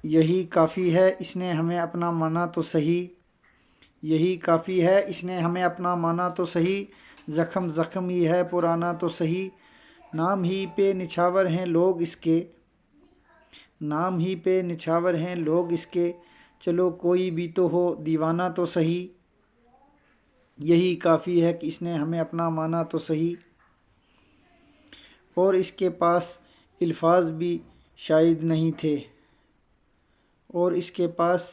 یہی کافی ہے اس نے ہمیں اپنا مانا تو صحیح، یہی کافی ہے اس نے ہمیں اپنا مانا تو صحیح، زخم زخم ہی ہے پرانا تو صحیح، نام ہی پہ نچھاور ہیں لوگ اس کے، نام ہی پہ نچھاور ہیں لوگ اس کے، چلو کوئی بھی تو ہو دیوانہ تو صحیح، یہی کافی ہے کہ اس نے ہمیں اپنا مانا تو صحیح، اور اس کے پاس الفاظ بھی شاید نہیں تھے، اور اس کے پاس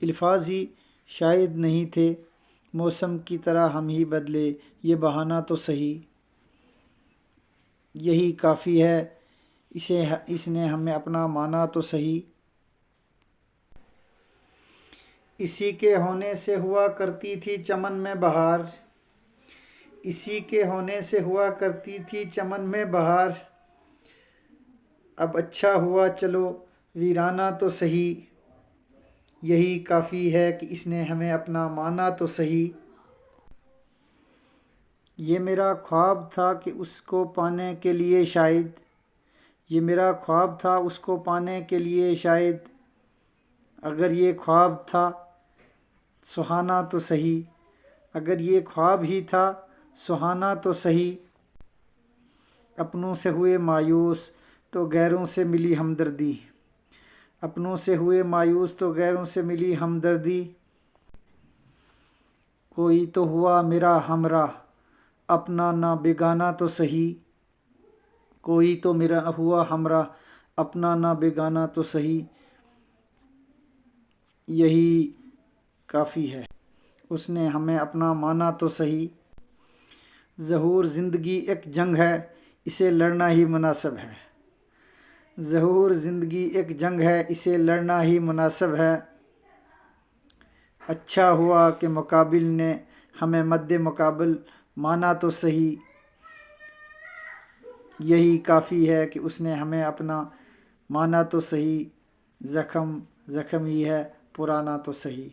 الفاظ ہی شاید نہیں تھے، موسم کی طرح ہم ہی بدلے یہ بہانہ تو صحیح، یہی کافی ہے اس نے ہمیں اپنا مانا تو صحیح، اسی کے ہونے سے ہوا کرتی تھی چمن میں بہار، اسی کے ہونے سے ہوا کرتی تھی چمن میں بہار، اب اچھا ہوا چلو ویرانہ تو صحیح، یہی کافی ہے کہ اس نے ہمیں اپنا مانا تو صحیح، یہ میرا خواب تھا کہ اس کو پانے کے لیے شاید، یہ میرا خواب تھا اس کو پانے کے لیے شاید، اگر یہ خواب تھا سہانا تو صحیح، اگر یہ خواب ہی تھا سہانا تو صحیح، اپنوں سے ہوئے مایوس تو غیروں سے ملی ہمدردی، اپنوں سے ہوئے مایوس تو غیروں سے ملی ہمدردی، کوئی تو ہوا میرا ہمراہ اپنا نہ بیگانہ تو صحیح، کوئی تو میرا ہوا ہمراہ اپنا نہ بیگانہ تو صحیح، یہی کافی ہے اس نے ہمیں اپنا مانا تو صحیح، ظہور زندگی ایک جنگ ہے اسے لڑنا ہی مناسب ہے، ظہور زندگی ایک جنگ ہے اسے لڑنا ہی مناسب ہے، اچھا ہوا کہ مقابل نے ہمیں مد مقابل مانا تو صحیح، یہی کافی ہے کہ اس نے ہمیں اپنا مانا تو صحیح، زخم زخم ہی ہے پرانا تو صحیح۔